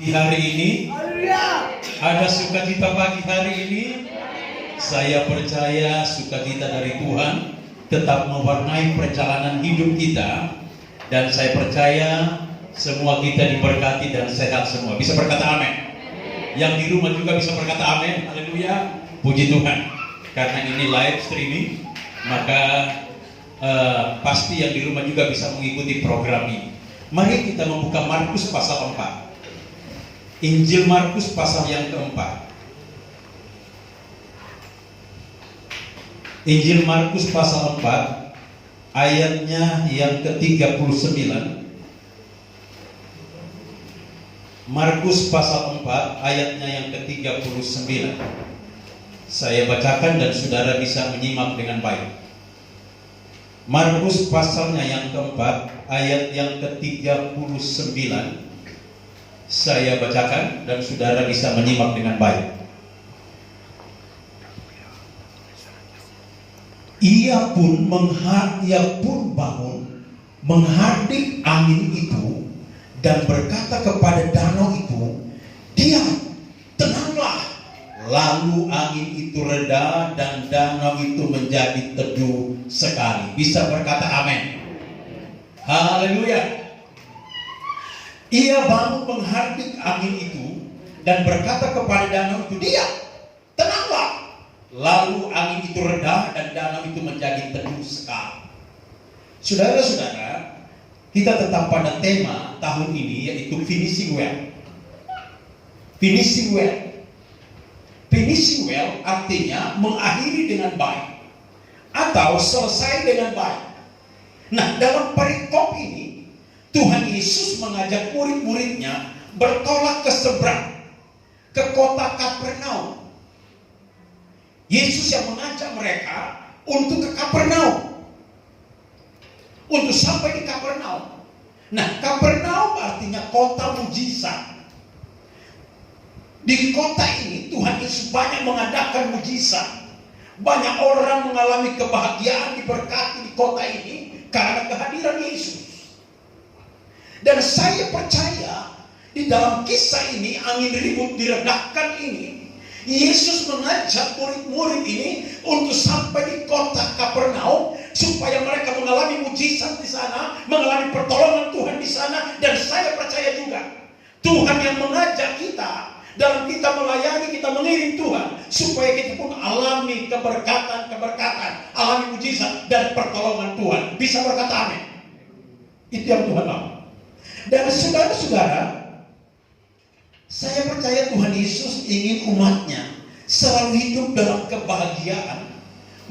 Di hari ini ada sukacita pagi hari ini. Saya percaya sukacita dari Tuhan tetap mewarnai perjalanan hidup kita, dan saya percaya semua kita diberkati dan sehat semua. Bisa berkata amin? Yang di rumah juga bisa berkata amin. Haleluya, puji Tuhan. Karena ini live streaming, maka pasti yang di rumah juga bisa mengikuti program ini. Mari kita membuka Markus pasal 4. Injil Markus pasal yang keempat. Injil Markus pasal 4 ayatnya yang ke-39. Markus pasal 4 ayatnya yang ke-39. Saya bacakan dan saudara bisa menyimak dengan baik. Markus pasalnya yang keempat ayat yang ke-39. Saya bacakan dan saudara bisa menyimak dengan baik. Ia pun bangun, menghardik angin itu dan berkata kepada danau itu, "Diam, tenanglah." Lalu angin itu reda dan danau itu menjadi teduh sekali. Bisa berkata amin? Haleluya. Ia bangun menghardik angin itu dan berkata kepada danau itu, "Diam, tenanglah." Lalu angin itu reda dan danau itu menjadi teduh sekali. Saudara-saudara, kita tetap pada tema tahun ini, yaitu finishing well. Finishing well. Finishing well artinya mengakhiri dengan baik atau selesai dengan baik. Nah, dalam perikop ini Tuhan Yesus mengajak murid-muridnya bertolak ke seberang, ke kota Kapernaum. Yesus yang mengajak mereka untuk ke Kapernaum, untuk sampai di Kapernaum. Nah, Kapernaum artinya kota mujizat. Di kota ini Tuhan Yesus banyak mengadakan mujizat. Banyak orang mengalami kebahagiaan, diberkati di kota ini karena kehadiran Yesus. Dan saya percaya di dalam kisah ini, angin ribut diredahkan ini, Yesus mengajak murid-murid ini untuk sampai di kota Kapernaum supaya mereka mengalami mujizat di sana, mengalami pertolongan Tuhan di sana. Dan saya percaya juga Tuhan yang mengajak kita dalam kita melayani, kita mengiring Tuhan supaya kita pun alami keberkatan, alami mujizat dan pertolongan Tuhan. Bisa berkata amin? Itu yang Tuhan mau. Dan saudara-saudara, saya percaya Tuhan Yesus ingin umatnya selalu hidup dalam kebahagiaan,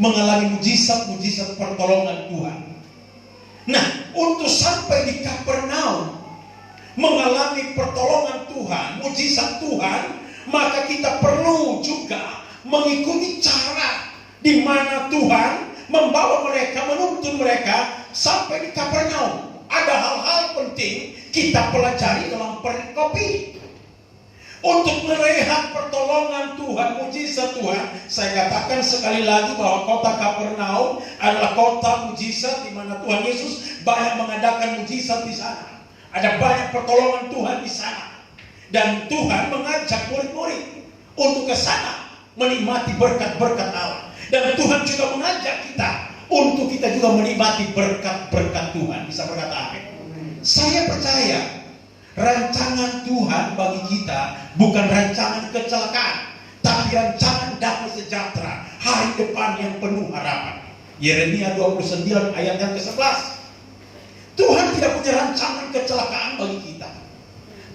mengalami mujizat-mujizat pertolongan Tuhan. Nah, untuk sampai di Kapernaum, mengalami pertolongan Tuhan, mujizat Tuhan, maka kita perlu juga mengikuti cara di mana Tuhan membawa mereka, menuntun mereka sampai di Kapernaum. Ada hal-hal penting kita pelajari dalam perikop ini. Untuk melihat pertolongan Tuhan, mujizat Tuhan, saya katakan sekali lagi bahwa kota Kapernaum adalah kota mujizat di mana Tuhan Yesus banyak mengadakan mujizat di sana. Ada banyak pertolongan Tuhan di sana. Dan Tuhan mengajak murid-murid untuk ke sana menikmati berkat-berkat Allah. Dan Tuhan juga mengajak kita untuk kita juga menikmati berkat-berkat Tuhan. Bisa berkata amin? Saya percaya rancangan Tuhan bagi kita bukan rancangan kecelakaan, tapi rancangan damai sejahtera, hari depan yang penuh harapan. Yeremia 29 ayat yang ke-11. Tuhan tidak punya rancangan kecelakaan bagi kita,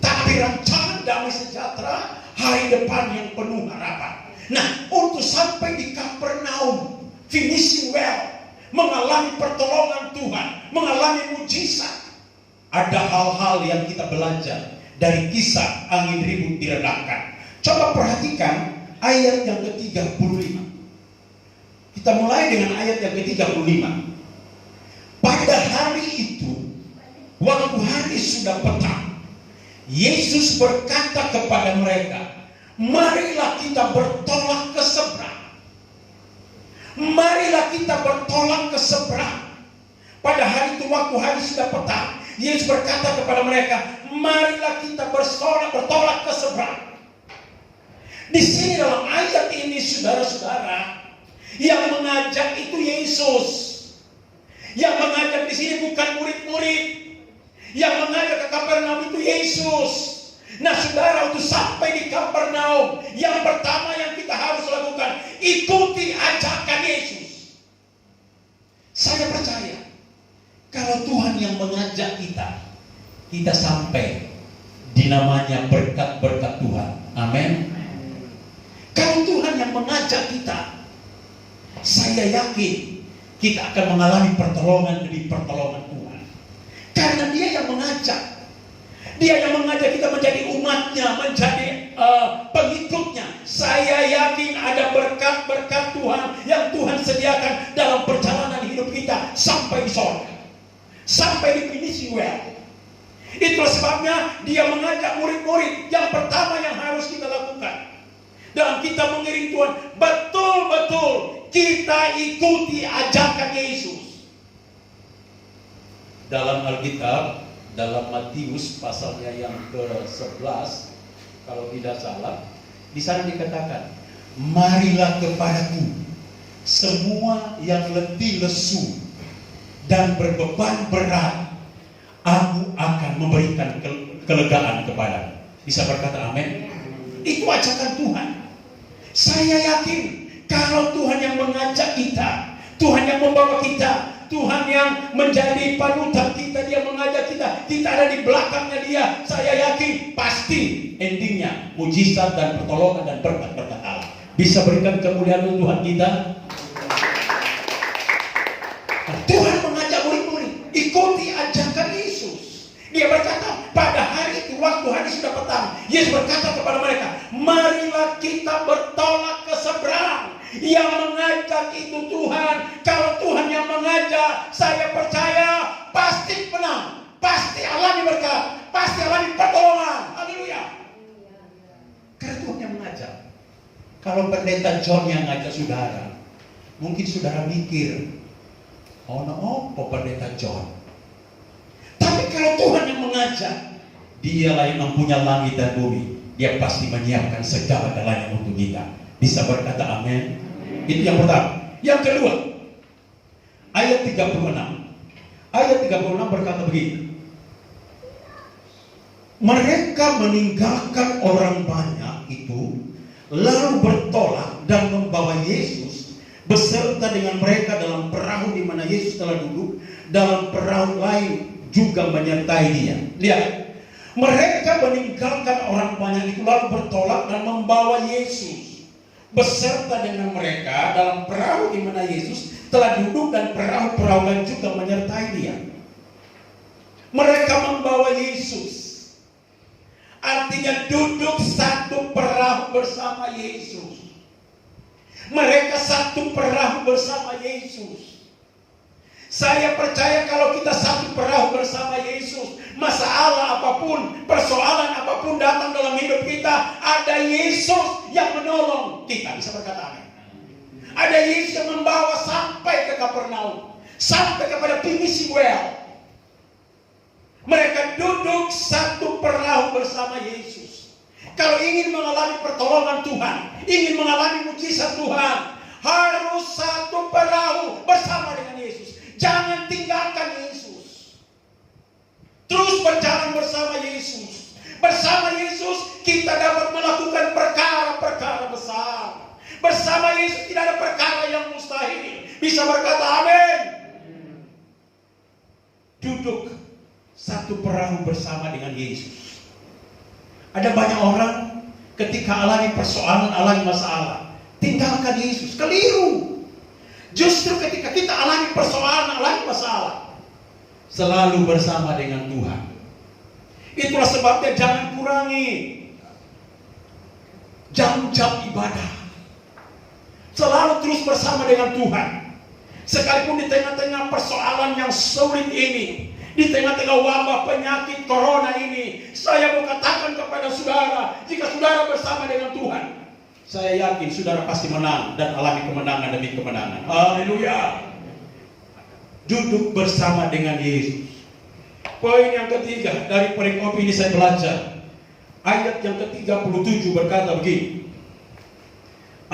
tapi rancangan damai sejahtera, hari depan yang penuh harapan. Nah, untuk sampai di Kapernaum, finishing well, mengalami pertolongan Tuhan, mengalami mujizat, ada hal-hal yang kita belajar dari kisah angin ribut diredahkan. Coba perhatikan ayat yang ke-35. Kita mulai dengan ayat yang ke-35. Pada hari itu, waktu hari sudah petang, Yesus berkata kepada mereka, "Marilah kita bertolak ke seberang." Marilah kita bertolak ke seberang. Pada hari itu waktu hari sudah petang, Yesus berkata kepada mereka, "Marilah kita bertolak Di sini dalam ayat ini saudara-saudara, yang mengajak itu Yesus. Yang mengajak di sini bukan murid-murid. Yang mengajak ke Kapernaum itu Yesus. Nah saudara, untuk sampai di Kapernaum, yang pertama yang kita harus lakukan, ikuti ajakan Yesus. Saya percaya, kalau Tuhan yang mengajak kita, kita sampai di namanya berkat-berkat Tuhan. Amin. Kalau Tuhan yang mengajak kita, saya yakin kita akan mengalami pertolongan demi pertolongan Tuhan. Karena Dia yang mengajak. Dia yang mengajak kita menjadi umatnya, menjadi pengikutnya. Saya yakin ada berkat-berkat Tuhan yang Tuhan sediakan dalam perjalanan hidup kita sampai di sorga, sampai di finishing well. Itulah sebabnya Dia mengajak murid-murid. Yang pertama yang harus kita lakukan dalam kita mengiring Tuhan, betul-betul kita ikuti ajakan Yesus. Dalam Alkitab, dalam Matius pasalnya yang ke-11, kalau tidak salah, di sana dikatakan, marilah kepadaku semua yang letih lesu dan berbeban berat, aku akan memberikan kelegaan kepadamu. Bisa berkata amin? Itu ajakan Tuhan. Saya yakin kalau Tuhan yang mengajak kita, Tuhan yang membawa kita, Tuhan yang menjadi panutan kita, Dia mengajak kita ada di belakangnya Dia. Saya yakin pasti endingnya mujizat dan pertolongan dan berkat-berkat Allah. Bisa berikan kemuliaan untuk Tuhan kita. Nah, Tuhan mengajak murid-murid, ikuti ajakan Yesus. Dia berkata, pada hari itu, waktu hari sudah petang, Yesus berkata kepada mereka, marilah kita bertolak ke seberang. Yang mengajak itu Tuhan. Kalau Tuhan yang mengajak, saya percaya pasti menang, pasti alami berkat, pasti alami pertolongan. Haleluya. Karena Tuhan yang mengajak. Kalau pendeta John yang ngajak saudara, mungkin saudara mikir, oh no, pendeta John. Tapi kalau Tuhan yang mengajak, Dialah yang mempunyai langit dan bumi. Dia pasti menyiapkan segala-galanya untuk kita. Bisa berkata amin? Itu yang pertama. Yang kedua, ayat 36. Ayat 36 berkata begini. Mereka meninggalkan orang banyak itu, lalu bertolak dan membawa Yesus beserta dengan mereka dalam perahu di mana Yesus telah duduk. Dalam perahu lain juga menyertai Dia. Lihat, mereka meninggalkan orang banyak itu lalu bertolak dan membawa Yesus beserta dengan mereka dalam perahu di mana Yesus telah duduk, dan perahu-perahu lain juga menyertai Dia. Mereka membawa Yesus, artinya duduk satu perahu bersama Yesus. Mereka satu perahu bersama Yesus. Saya percaya kalau kita satu perahu bersama Yesus, masalah apapun, persoalan apapun datang dalam hidup kita, ada Yesus yang menolong kita. Bisa berkata amin. Ada Yesus yang membawa sampai ke Kapernaum, sampai kepada finishing well. Mereka duduk satu perahu bersama Yesus. Kalau ingin mengalami pertolongan Tuhan, ingin mengalami mujizat Tuhan, harus satu perahu bersama dengan Yesus. Jangan tinggalkan Yesus. Terus berjalan bersama Yesus. Bersama Yesus kita dapat melakukan perkara-perkara besar. Bersama Yesus tidak ada perkara yang mustahil. Bisa berkata amin. Duduk satu perahu bersama dengan Yesus. Ada banyak orang ketika alami persoalan, alami masalah, tinggalkan Yesus. Keliru. Justru ketika kita alami persoalan, alami masalah, selalu bersama dengan Tuhan. Itulah sebabnya jangan kurangi jam-jam ibadah. Selalu terus bersama dengan Tuhan. Sekalipun di tengah-tengah persoalan yang sulit ini, di tengah-tengah wabah penyakit corona ini, saya mau katakan kepada saudara, jika saudara bersama dengan Tuhan, saya yakin saudara pasti menang dan alami kemenangan demi kemenangan. Haleluya. Duduk bersama dengan Yesus. Poin yang ketiga dari perikop ini saya belajar. Ayat yang ke-37 berkata begini.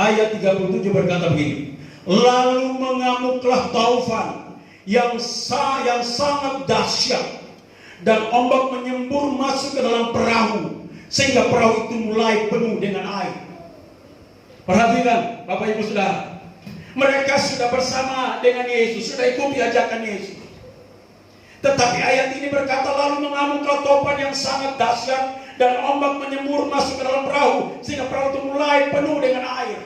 ayat 37 berkata begini. Lalu mengamuklah taufan yang sangat dahsyat, dan ombak menyembur masuk ke dalam perahu, sehingga perahu itu mulai penuh dengan air. Perhatikan Bapak Ibu Saudara, mereka sudah bersama dengan Yesus, sudah ikuti ajakan Yesus. Tetapi ayat ini berkata, lalu mengamuklah topan yang sangat dahsyat, dan ombak menyembur masuk ke dalam perahu, sehingga perahu itu mulai penuh dengan air.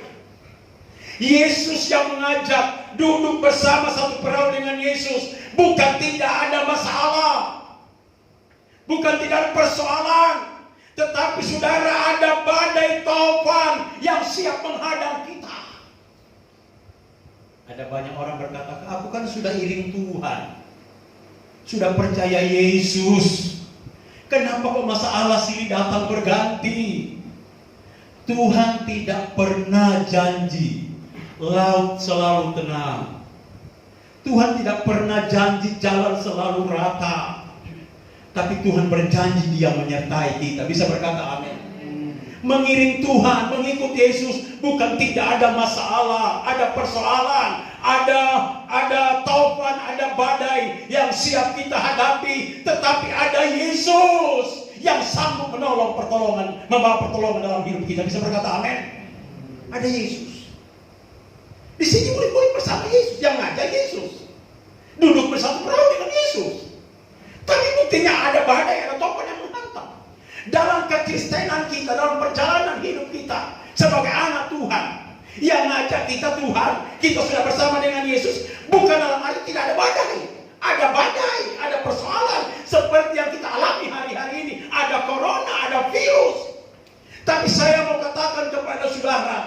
Yesus yang mengajak duduk bersama satu perahu dengan Yesus. Bukan tidak ada masalah, bukan tidak ada persoalan, tetapi saudara, ada badai topan yang siap menghadang kita. Ada banyak orang berkata, aku kan sudah iring Tuhan, sudah percaya Yesus, kenapa kok masalah silih datang berganti? Tuhan tidak pernah janji laut selalu tenang. Tuhan tidak pernah janji jalan selalu rata. Tapi Tuhan berjanji Dia menyertai kita. Bisa berkata amin. Mengiring Tuhan, mengikut Yesus, bukan tidak ada masalah, ada persoalan, ada taufan, ada badai yang siap kita hadapi, tetapi ada Yesus yang sanggup membawa pertolongan dalam hidup kita. Bisa berkata amin. Ada Yesus. Di sini murid-murid bersama Yesus, yang ngajak Yesus, duduk bersama perahu dengan Yesus. Tapi buktinya ada badai, ada topan yang menghantam. Dalam kekristenan kita, dalam perjalanan hidup kita sebagai anak Tuhan, yang ngajak kita Tuhan, kita sudah bersama dengan Yesus. Bukan dalam arti tidak ada badai. Ada badai, ada persoalan seperti yang kita alami hari-hari ini. Ada corona, ada virus. Tapi saya mau katakan kepada saudara,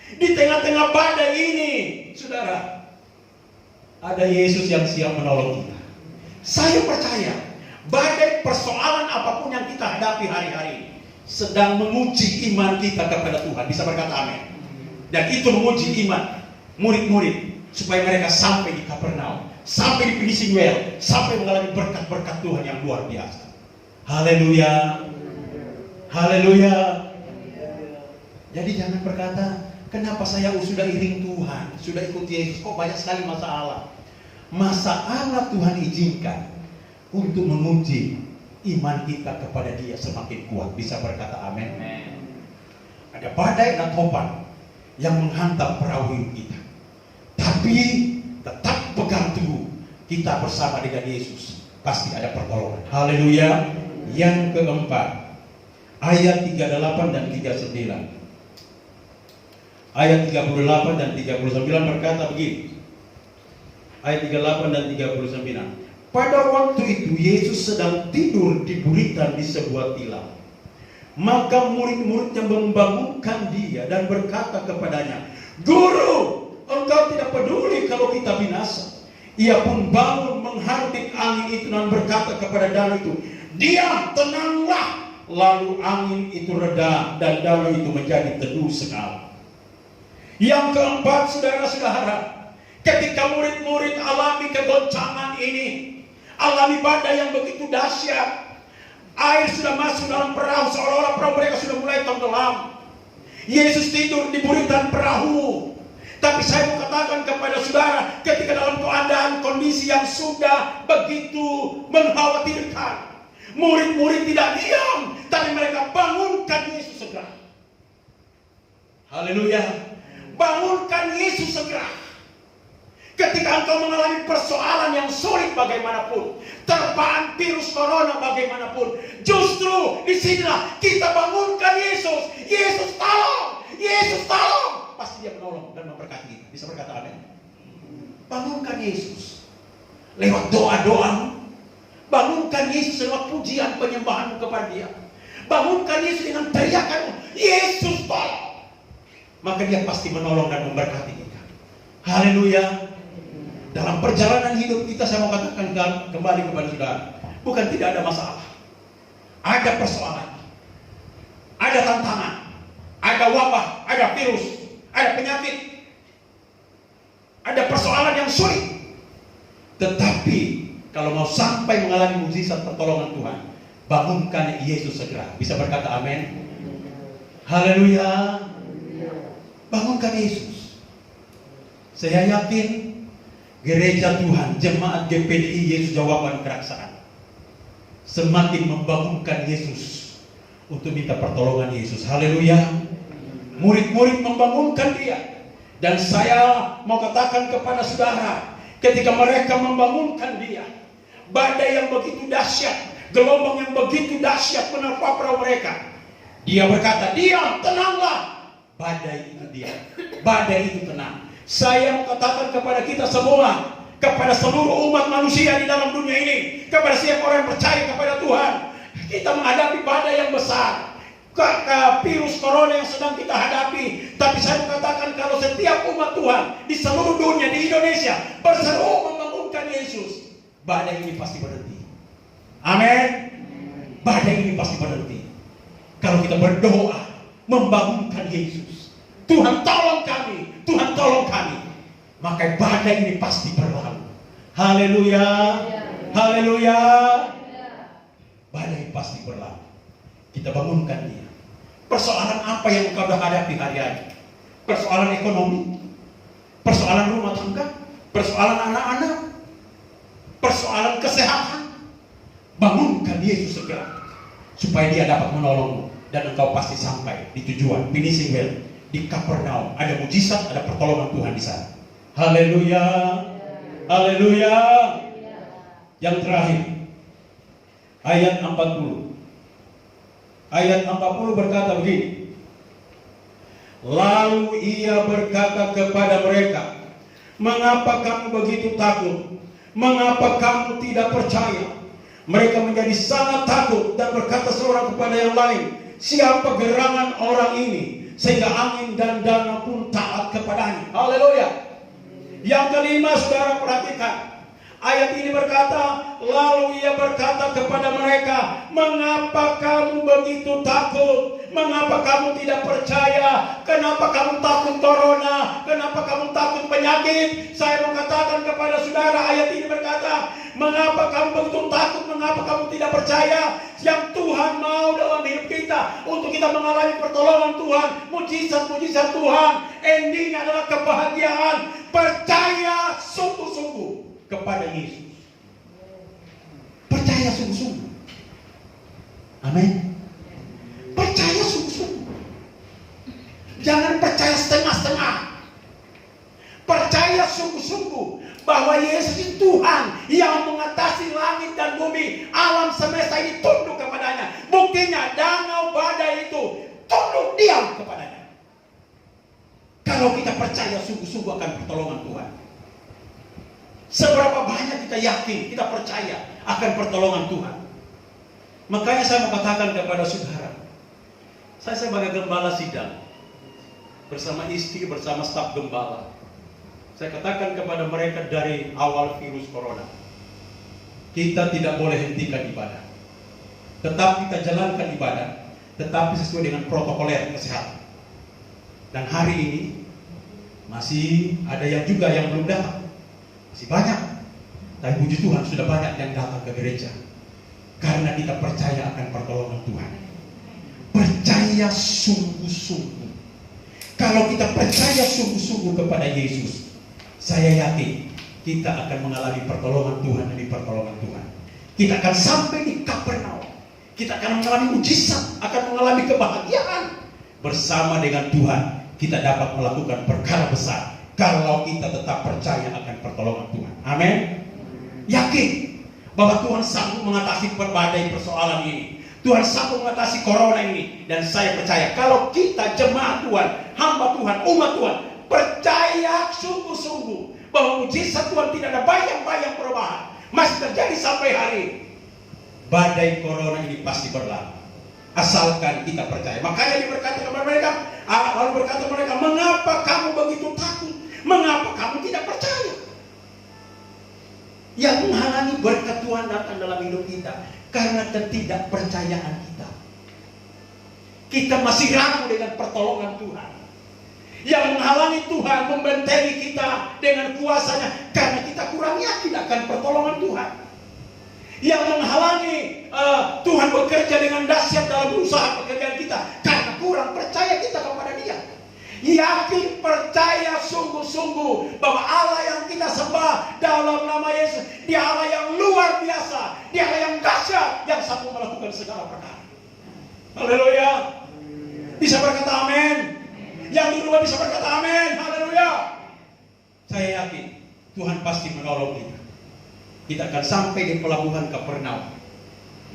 di tengah-tengah badai ini, saudara, ada Yesus yang siap menolong kita. Saya percaya badai persoalan apapun yang kita hadapi hari-hari ini sedang menguji iman kita kepada Tuhan. Bisa berkata amin. Dan itu menguji iman murid-murid supaya mereka sampai di Kapernaum, sampai di finishing well, sampai mengalami berkat-berkat Tuhan yang luar biasa. Haleluya. Haleluya. Jadi jangan berkata, kenapa saya sudah iring Tuhan, sudah ikut Yesus, kok banyak sekali masalah. Masalah Tuhan izinkan untuk menguji iman kita kepada Dia semakin kuat. Bisa berkata amin. Ada badai dan topan yang menghantam perahu hidup kita, tapi tetap pegang teguh, kita bersama dengan Yesus, pasti ada pertolongan. Haleluya. Yang keempat, ayat 38 dan 39. Ayat 38 dan 39 berkata begini. Ayat 38 dan 39. Pada waktu itu Yesus sedang tidur di buritan di sebuah tilam. Maka murid-muridnya membangunkan Dia dan berkata kepadanya, Guru, Engkau tidak peduli kalau kita binasa. Ia pun bangun menghardik angin itu dan berkata kepada danau itu, Diam, tenanglah. Lalu angin itu reda dan danau itu menjadi teduh sekali. Yang keempat, saudara-saudara, ketika murid-murid alami kegoncangan ini, alami badai yang begitu dahsyat, air sudah masuk dalam perahu, seolah-olah perahu mereka sudah mulai tenggelam. Yesus tidur di buritan perahu. Tapi saya mau katakan kepada saudara, ketika dalam keadaan kondisi yang sudah begitu mengkhawatirkan, murid-murid tidak diam, tapi mereka bangunkan Yesus segera. Haleluya. Bangunkan Yesus segera. Ketika engkau mengalami persoalan yang sulit bagaimanapun, terpaan virus corona bagaimanapun, justru disinilah kita bangunkan Yesus. Yesus tolong, Yesus tolong. Pasti Dia menolong dan memberkati kita. Bisa berkata amin. Bangunkan Yesus lewat doa-doamu. Bangunkan Yesus lewat pujian penyembahanmu kepada Dia. Bangunkan Yesus dengan teriakan, Yesus tolong. Maka Dia pasti menolong dan memberkati kita. Haleluya. Dalam perjalanan hidup kita, saya mau katakan kembali kepada saudara, bukan tidak ada masalah. Ada persoalan, ada tantangan, ada wabah, ada virus, ada penyakit, ada persoalan yang sulit. Tetapi kalau mau sampai mengalami mukjizat pertolongan Tuhan, bangunkan Yesus segera. Bisa berkata amin. Haleluya. Bangunkan Yesus. Saya yakin gereja Tuhan, jemaat GPDI Yesus Jawaban Keraksaan semakin membangunkan Yesus untuk minta pertolongan Yesus. Haleluya. Murid-murid membangunkan dia. Dan saya mau katakan kepada saudara, ketika mereka membangunkan dia, badai yang begitu dahsyat, gelombang yang begitu dahsyat menerpa perahu mereka, dia berkata, diam, tenanglah. Badai itu diam, badai itu tenang. Saya mau katakan kepada kita semua, kepada seluruh umat manusia di dalam dunia ini, kepada setiap orang yang percaya kepada Tuhan, kita menghadapi badai yang besar, virus corona yang sedang kita hadapi. Tapi saya mau katakan, kalau setiap umat Tuhan di seluruh dunia, di Indonesia, berseru membangunkan Yesus, badai ini pasti berhenti. Amin. Badai ini pasti berhenti kalau kita berdoa membangunkan Yesus. Tuhan tolong kami, Tuhan tolong kami, maka badai ini pasti berlalu. Haleluya, haleluya. Badai pasti berlalu. Kita bangunkan dia. Persoalan apa yang engkau hadapi hari-hari? Persoalan ekonomi, persoalan rumah tangga, persoalan anak-anak, persoalan kesehatan. Bangunkan Yesus segera, supaya dia dapat menolongmu. Dan engkau pasti sampai di tujuan, finishing well, di Kapernaum. Ada mujizat, ada pertolongan Tuhan di sana. Haleluya, haleluya. Yang terakhir, ayat 40. Ayat 40 berkata begini. Lalu ia berkata kepada mereka, mengapa kamu begitu takut? Mengapa kamu tidak percaya? Mereka menjadi sangat takut dan berkata seorang kepada yang lain, siapa gerangan orang ini sehingga angin dan danau pun taat kepadanya? Haleluya. Yang kelima, saudara perhatikan. Ayat ini berkata, lalu ia berkata kepada mereka, mengapa kamu begitu takut? Mengapa kamu tidak percaya? Kenapa kamu takut corona? Kenapa kamu takut penyakit? Saya mengatakan kepada saudara, ayat ini berkata, mengapa kamu begitu takut? Mengapa kamu tidak percaya? Yang Tuhan mau dalam hidup kita, untuk kita mengalami pertolongan Tuhan, mujizat-mujizat Tuhan, endingnya adalah kebahagiaan. Percaya sungguh-sungguh kepada Yesus. Percaya sungguh-sungguh. Amin. Percaya sungguh-sungguh. Jangan percaya setengah-setengah. Percaya sungguh-sungguh bahwa Yesus itu Tuhan yang mengatasi langit dan bumi, alam semesta ini tunduk kepadanya. Buktinya danau badai itu tunduk diam kepadanya. Kalau kita percaya sungguh-sungguh akan pertolongan Tuhan. Seberapa banyak kita yakin, kita percaya akan pertolongan Tuhan. Makanya saya mau katakan kepada saudara, saya sebagai gembala sidang, bersama istri, bersama staf gembala, saya katakan kepada mereka dari awal virus corona, kita tidak boleh hentikan ibadah. Tetap kita jalankan ibadah, tetapi sesuai dengan protokoler kesehatan. Dan hari ini masih ada yang juga yang belum datang. Masih banyak. Tapi puji Tuhan sudah banyak yang datang ke gereja. Karena kita percaya akan pertolongan Tuhan. Percaya sungguh-sungguh. Kalau kita percaya sungguh-sungguh kepada Yesus, saya yakin kita akan mengalami pertolongan Tuhan demi pertolongan Tuhan. Kita akan sampai di Kapernaum. Kita akan mengalami mujizat, akan mengalami kebahagiaan. Bersama dengan Tuhan, kita dapat melakukan perkara besar. Kalau kita tetap percaya akan pertolongan Tuhan. Amin. Yakin bahwa Tuhan sanggup mengatasi berbagai persoalan ini. Tuhan sanggup mengatasi corona ini. Dan saya percaya kalau kita jemaat Tuhan, hamba Tuhan, umat Tuhan, percaya sungguh-sungguh bahwa mujizat Tuhan tidak ada bayang-bayang perubahan, masih terjadi sampai hari ini, badai corona ini pasti berlalu. Asalkan kita percaya. Makanya dia berkata kepada mereka, lalu berkata mereka, mengapa kamu begitu takut? Mengapa kamu tidak percaya? Yang menghalangi berkat Tuhan datang dalam hidup kita karena ketidakpercayaan kita. Kita masih ragu dengan pertolongan Tuhan. Yang menghalangi Tuhan membentengi kita dengan kuasanya karena kita kurang yakin akan pertolongan Tuhan. Yang menghalangi Tuhan bekerja dengan dahsyat dalam usaha pekerjaan kita karena kurang percaya kita kepada Dia. Yakin percaya sungguh-sungguh bahwa Allah yang kita sembah dalam nama Yesus, Dia Allah yang luar biasa, Dia Allah yang dahsyat, yang sanggup melakukan segala perkara. Haleluya. Bisa berkata amin. Yang di rumah bisa berkata amin. Haleluya. Saya yakin Tuhan pasti menolong kita. Kita akan sampai di pelabuhan Kapernaum.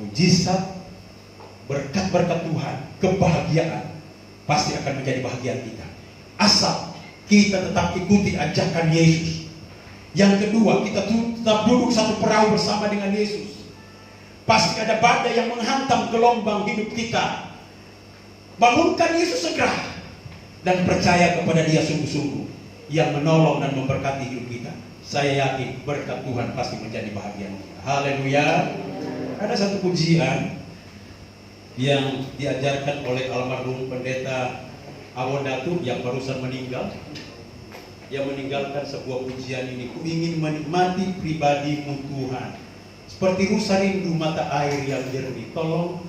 Mujizat, berkat-berkat Tuhan, kebahagiaan pasti akan menjadi bahagian kita. Asal kita tetap ikuti ajakan Yesus. Yang kedua, kita tetap duduk satu perahu bersama dengan Yesus. Pasti ada badai yang menghantam gelombang hidup kita. Bangunkan Yesus segera dan percaya kepada Dia sungguh-sungguh yang menolong dan memberkati hidup kita. Saya yakin berkat Tuhan pasti menjadi bahagian kita. Haleluya. Ada satu pujian yang diajarkan oleh almarhum pendeta Awodatu yang barusan meninggal. Yang meninggalkan sebuah pujian ini. Ku ingin menikmati pribadimu Tuhan, seperti rusa rindu mata air yang jernih. Tolong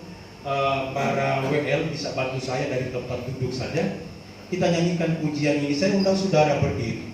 para WL bisa bantu saya dari tempat duduk saja. Kita nyanyikan pujian ini. Saya undang saudara berdiri.